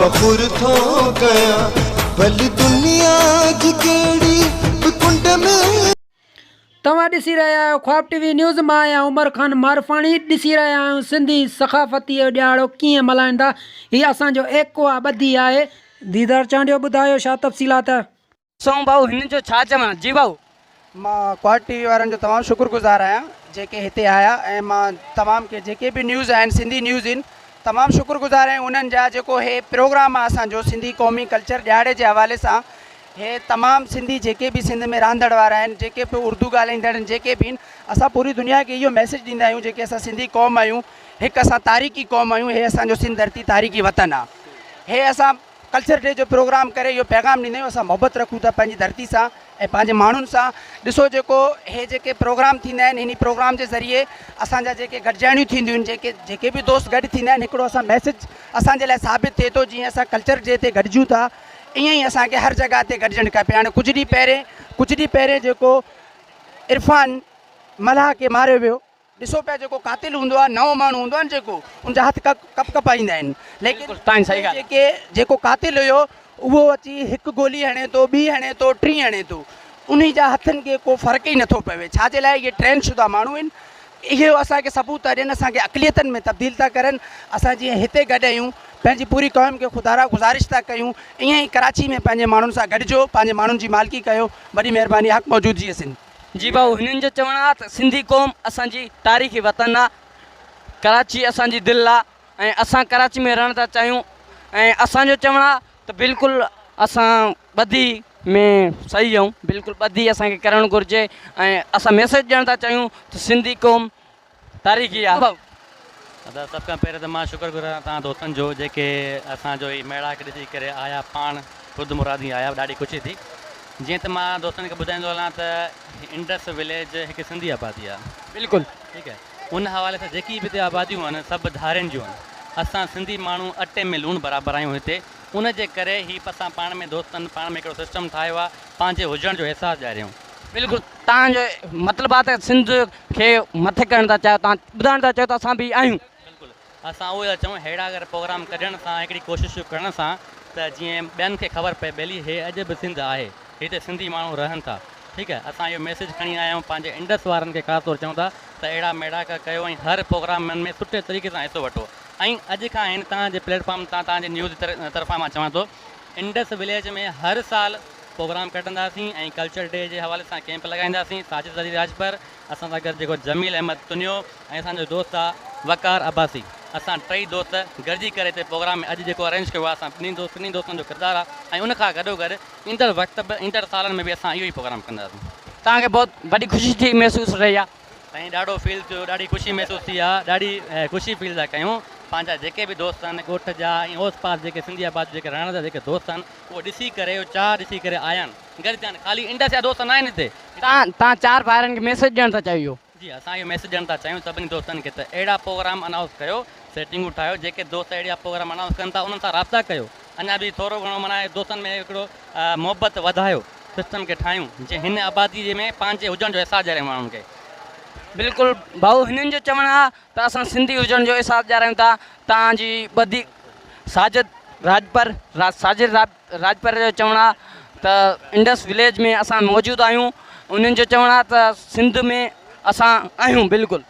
फ़ख़ुर थो कयां भली दुनिया जी कहिड़ी बि कुंड में। तव्हां ॾिसी रहिया आहियो ख्वाब टीवी न्यूज़। मां आहियां उमर ख़ान मारफाणी। ॾिसी रहिया आहियूं सिंधी सक़ाफ़ती जो ॾियारो कीअं मल्हाईंदा। हीअ असांजो एको आहे ॿधी आहे। दीदार चांडियो ॿुधायो छा तफ़सीलात। सौ भाऊ हिन जो छा चवां। जी भाऊ मां क्वाड टीवी वारनि जो तमामु शुक्रगुज़ार आहियां जेके हिते आया ऐं मां तमामु के जेके बि न्यूज़ आहिनि सिंधी न्यूज़ आहिनि तमामु शुक्रगुज़ार आहियूं उन्हनि जा जेको हे प्रोग्राम आहे असांजो सिंधी क़ौमी कल्चर ॾियारे जे हवाले सां। हे तमामु सिंधी जेके बि सिंध में रहंदड़ वारा आहिनि जेके बि उर्दू ॻाल्हाईंदड़ आहिनि जेके बि आहिनि असां पूरी दुनिया खे इहो मैसेज ॾींदा आहियूं जेके असां सिंधी क़ौम आहियूं हिकु असां तारीख़ी क़ौम आहियूं। हे असांजो सिंध धरती तारीख़ी वतन आहे। हे असां कल्चर डे जो प्रोग्राम करे इहो पैगाम ॾींदा आहियूं असां मोहबत रखूं था पंहिंजी धरती सां ऐं पंहिंजे माण्हुनि सां। ॾिसो जेको हे जेके प्रोग्राम थींदा आहिनि हिन प्रोग्राम जे ज़रिए असांजा जेके गॾिजाणियूं थींदियूं आहिनि जेके बि दोस्त गॾु थींदा आहिनि हिकिड़ो असां मैसेज असांजे लाइ साबित थिए थो। जीअं असां कल्चर डे ते गॾिजूं था ईअं ई असांखे हर जॻह ते गॾिजणु खपे। हाणे कुझु ॾींहं पहिरें जेको इरफान मल्हा खे मारियो वियो ॾिसो पिया जेको कातिल हूंदो आहे नओं माण्हू हूंदो आहे न जेको उनजा हथ कपाईंदा आहिनि लेकिन जेको कातिल हुयो उहो अची हिकु गोली हणे थो ॿी हणे थो टी हणे थो उन जा हथनि खे को फ़र्क़ु ई नथो पवे। छाजे लाइ इहे ट्रेन शुदा माण्हू आहिनि। इहो असांखे सबूत था ॾियनि असांखे अक़लियतनि में तब्दील था करनि। असां जीअं हिते गॾु आहियूं पंहिंजी पूरी क़ौम खे ख़ुदा गुज़ारिश था कयूं ईअं ई कराची में पंहिंजे माण्हुनि सां गॾिजो पंहिंजे माण्हुनि जी मालिकी कयो। वॾी महिरबानी हक़ मौजूदगी सिंध। जी भाऊ हिननि जो चवणु आहे त सिंधी क़ौम असांजी तारीख़ी वतन आहे। कराची असांजी दिलि आहे ऐं असां कराची में रहणु था चाहियूं ऐं असांजो चवणु आहे त बिल्कुलु असां ॿधी में सही आहियूं। बिल्कुलु ॿधी असांखे करणु घुरिजे ऐं असां मैसेज ॾियणु था चाहियूं त सिंधी क़ौम तारीख़ी आहे। भाऊ सभ खां पहिरियों त मां शुक्रगुज़ार तव्हां दोस्तनि जो जेके असांजो ई मेड़ा खे ॾिसी करे आया पाण ख़ुदि मुरादी आया ॾाढी ख़ुशी थी। जीअं त मां दोस्तनि खे ॿुधाईंदो हलां त इंडस विलेज हिकु सिंधी आबादी आहे। बिल्कुलु ठीकु आहे। उन हवाले सां जेकी बि हिते आबादियूं आहिनि सभु धारियुनि जूं आहिनि। असां सिंधी माण्हू अटे में लूणु बराबरि आहियूं हिते। उन जे करे ही असां पाण में दोस्तनि पाण में हिकिड़ो सिस्टम ठाहियो आहे पंहिंजे हुजण जो अहसासु ॾियारियूं। बिल्कुलु तव्हांजो मतिलबु आहे त सिंध खे मथे करणु था चाहियो तव्हां ॿुधाइणु था चाहियो त असां बि आहियूं। बिल्कुलु असां उहो था चऊं अहिड़ा अगरि प्रोग्राम कढण सां हिकिड़ी कोशिशूं करण सां त जीअं ॿियनि खे ख़बर पए भली हे अॼु बि सिंध आहे हिते सिंधी माण्हू रहनि था। ठीकु आहे। असां इहो मैसेज खणी आया आहियूं पंहिंजे इंडस वारनि खे ख़ासि तौरु चऊं था त अहिड़ा मेड़ाक कयो ऐं हर प्रोग्रामनि में सुठे तरीक़े सां हिसो वठो। ऐं अॼु खां आहिनि तव्हांजे प्लेटफॉर्म तां तव्हांजे न्यूज़ तरफ़ां मां चवां थो इंडस विलेज में हर साल प्रोग्राम कढंदासीं ऐं कल्चर डे जे हवाले सां कैंप लॻाईंदासीं। साजिद अली राजपर असां सां गॾु जेको जमील अहमद तुनियो ऐं असांजो दोस्त आहे वकार अब्बासी असां टई दोस्त गॾिजी करे हिते प्रोग्राम में अॼु जेको अरेंज कयो आहे असां ॿिन्ही दोस्तनि जो किरदारु आहे ऐं उनखां गॾोगॾु ईंदड़ वक़्त बि ईंदड़ सालनि में बि असां इहो ई प्रोग्राम कंदासीं। तव्हांखे बहुत वॾी ख़ुशी थी महसूसु रही आहे। साईं ॾाढो फील थियो ॾाढी ख़ुशी महसूसु थी आहे ॾाढी ख़ुशी फील था कयूं। पंहिंजा जेके बि दोस्त आहिनि ॻोठ जा ऐं ओस पास जेके सिंधी आबाद जेके रहण जा जेके दोस्त आहिनि उहो ॾिसी करे चाह ॾिसी करे आया आहिनि गॾु थिया आहिनि। ख़ाली इंडस जा दोस्त न आहिनि हिते। तव्हां चारि भाइरनि खे मैसेज ॾियणु था चाहियो। जी असां इहो मैसेज ॾियणु था चाहियूं सभिनी दोस्तनि खे त अहिड़ा प्रोग्राम अनाउंस कयो सेटिंगूं ठाहियो जेके दोस्त अहिड़ा प्रोग्राम अनाउंस कनि था उन्हनि सां राब्ता कयो। अञा बि थोरो घणो माना दोस्तनि में हिकिड़ो मोहबत वधायो सिस्टम खे ठाहियूं जीअं हिन आबादी में पंहिंजे हुजण जो अहसासु ॾियारे माण्हुनि खे। बिल्कुलु भाऊ हिननि जो चवणु आहे त असां सिंधी हुजण जो अहसासु ॾियारायूं था। तव्हांजी ॿधी साजिद राजपर जो चवणु आहे त इंडस विलेज में असां मौजूदु आहियूं। उन्हनि जो चवणु आहे त सिंध में असां आहियूं। बिल्कुलु